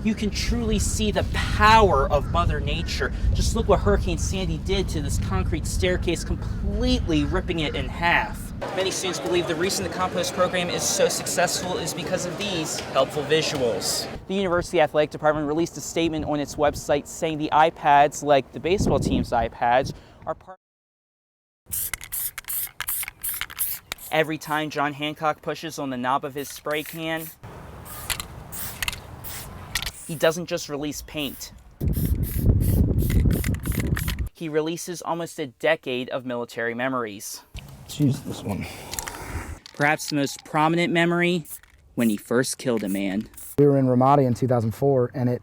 You can truly see the power of Mother Nature. Just look what Hurricane Sandy did to this concrete staircase, completely ripping it in half. Many students believe the reason the Compost program is so successful is because of these helpful visuals. The University Athletic Department released a statement on its website saying the iPads, like the baseball team's iPads, are part. Every time John Hancock pushes on the knob of his spray can, he doesn't just release paint. He releases almost a decade of military memories. Let's use this one. Perhaps the most prominent memory, when he first killed a man. We were in Ramadi in 2004, and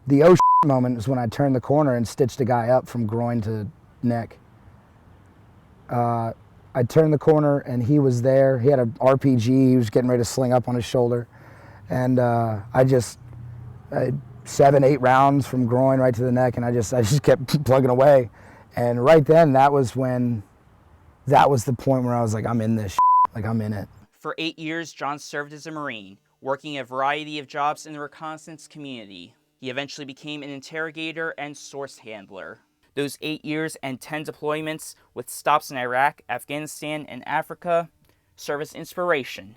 the oh shit moment was when I turned the corner and stitched a guy up from groin to neck. I turned the corner and he was there. He had an RPG. He was getting ready to sling up on his shoulder. And I 7-8 rounds from groin right to the neck, and I just kept plugging away. And right then, that was the point where I was like, I'm in this shit. Like, I'm in it. For 8 years, John served as a Marine, working a variety of jobs in the reconnaissance community. He eventually became an interrogator and source handler. Those 8 years and 10 deployments with stops in Iraq, Afghanistan, and Africa serve as inspiration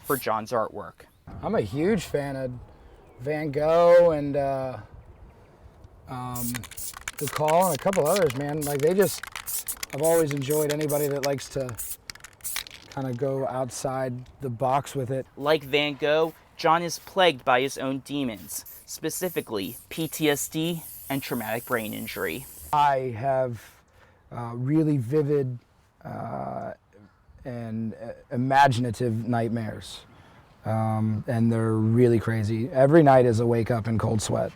for John's artwork. I'm a huge fan of Van Gogh and The Call and a couple others, man. Like, I've always enjoyed anybody that likes to kind of go outside the box with it. Like Van Gogh, John is plagued by his own demons, specifically PTSD and traumatic brain injury. I have really vivid and imaginative nightmares, and they're really crazy. Every night is a wake up in cold sweat.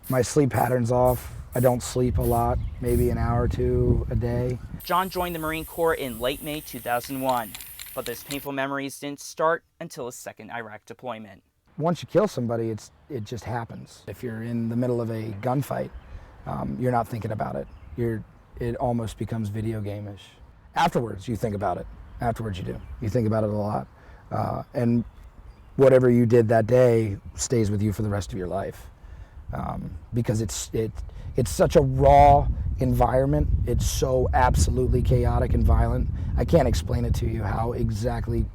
My sleep pattern's off. I don't sleep a lot, maybe an hour or two a day. John joined the Marine Corps in late May 2001, but those painful memories didn't start until his second Iraq deployment. Once you kill somebody, it just happens. If you're in the middle of a gunfight, you're not thinking about it. It almost becomes video game-ish. Afterwards, you think about it. Afterwards, you do. You think about it a lot. And whatever you did that day stays with you for the rest of your life. Because it's such a raw environment. It's so absolutely chaotic and violent. I can't explain it to you how exactly,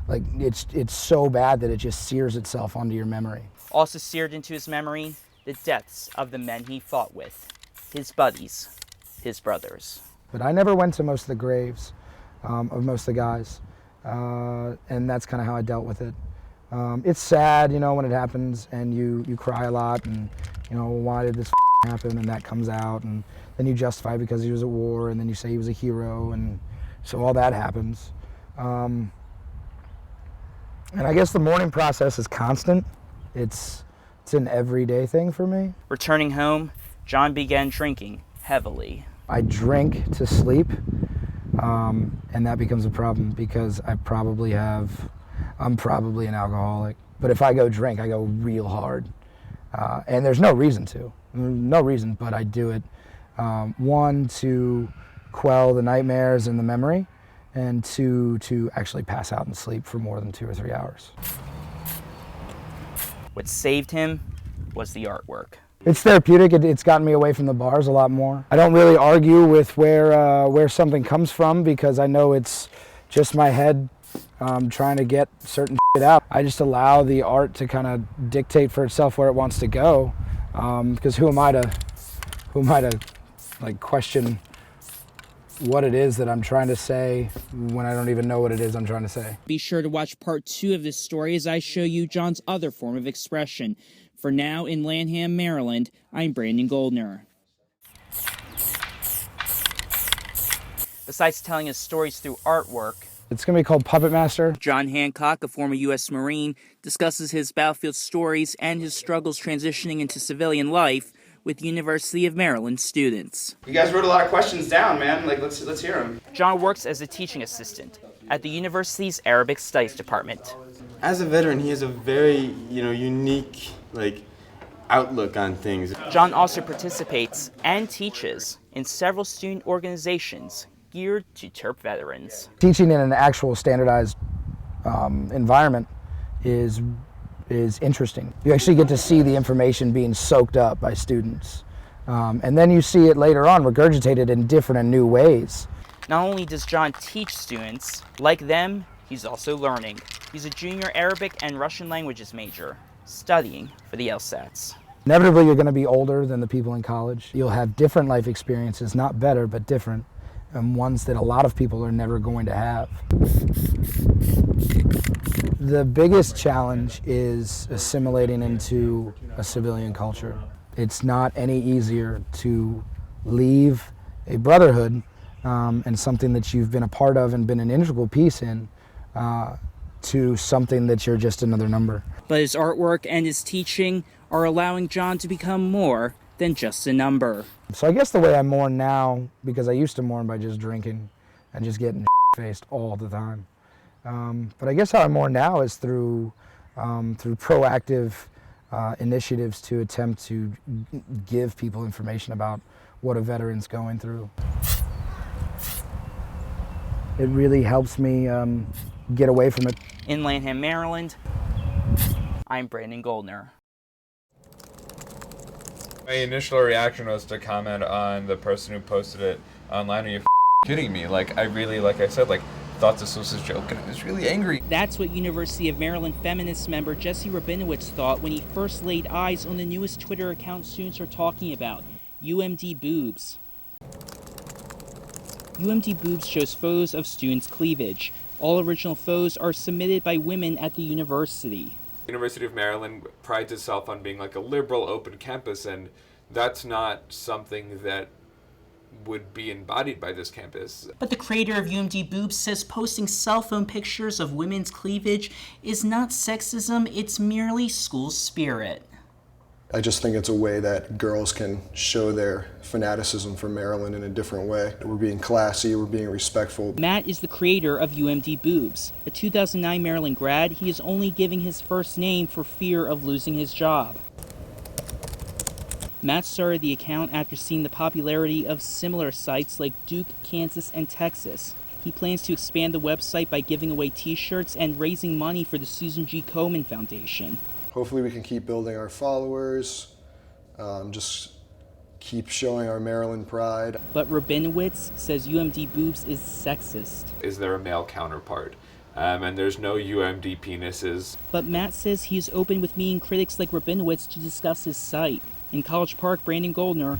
like, it's so bad that it just sears itself onto your memory. Also seared into his memory, the deaths of the men he fought with, his buddies, his brothers. But I never went to most of the graves of most of the guys, and that's kind of how I dealt with it. It's sad, when it happens, and you cry a lot, and why did this happen, and that comes out, and then you justify because he was at war, and then you say he was a hero, and so all that happens. And I guess the mourning process is constant. It's an everyday thing for me. Returning home, John began drinking heavily. I drink to sleep, and that becomes a problem because I'm probably an alcoholic. But if I go drink, I go real hard. And there's no reason to. No reason, but I do it. One, to quell the nightmares and the memory, and two, to actually pass out and sleep for more than 2 or 3 hours. What saved him was the artwork. It's therapeutic. It's gotten me away from the bars a lot more. I don't really argue with where something comes from because I know it's just my head trying to get certain shit out. I just allow the art to kind of dictate for itself where it wants to go, because who am I to like question what it is that I'm trying to say when I don't even know what it is I'm trying to say. Be sure to watch part 2 of this story as I show you John's other form of expression. For now, in Lanham, Maryland, I'm Brandon Goldner. Besides telling his stories through artwork, it's going to be called Puppet Master. John Hancock, a former U.S. Marine, discusses his battlefield stories and his struggles transitioning into civilian life with University of Maryland students. You guys wrote a lot of questions down, man. Like, let's hear them. John works as a teaching assistant at the university's Arabic Studies department. As a veteran, he has a very, unique, outlook on things. John also participates and teaches in several student organizations geared to Terp veterans. Teaching in an actual standardized environment is interesting. You actually get to see the information being soaked up by students. And then you see it later on regurgitated in different and new ways. Not only does John teach students, like them, he's also learning. He's a junior Arabic and Russian languages major, studying for the LSATs. Inevitably, you're going to be older than the people in college. You'll have different life experiences, not better, but different, and ones that a lot of people are never going to have. The biggest challenge is assimilating into a civilian culture. It's not any easier to leave a brotherhood and something that you've been a part of and been an integral piece in to something that you're just another number. But his artwork and his teaching are allowing John to become more than just a number. So I guess the way I mourn now, because I used to mourn by just drinking and just getting faced all the time. But I guess how I mourn now is through proactive initiatives to attempt to give people information about what a veteran's going through. It really helps me get away from it. In Lanham, Maryland, I'm Brandon Goldner. My initial reaction was to comment on the person who posted it online. Are you kidding me? Like, I really, like I said, thought this was a joke, and I was really angry. That's what University of Maryland feminist member Jesse Rabinowitz thought when he first laid eyes on the newest Twitter account students are talking about, UMD Boobs. UMD Boobs shows photos of students' cleavage. All original photos are submitted by women at the university. University of Maryland prides itself on being like a liberal, open campus, and that's not something that would be embodied by this campus. But the creator of UMD Boobs says posting cell phone pictures of women's cleavage is not sexism, it's merely school spirit. I just think it's a way that girls can show their fanaticism for Maryland in a different way. We're being classy, we're being respectful. Matt is the creator of UMD Boobs. A 2009 Maryland grad, he is only giving his first name for fear of losing his job. Matt started the account after seeing the popularity of similar sites like Duke, Kansas, and Texas. He plans to expand the website by giving away t-shirts and raising money for the Susan G. Komen Foundation. Hopefully we can keep building our followers, just keep showing our Maryland pride. But Rabinowitz says UMD Boobs is sexist. Is there a male counterpart? And there's no UMD penises. But Matt says he is open with meeting critics like Rabinowitz to discuss his site. In College Park, Brandon Goldner,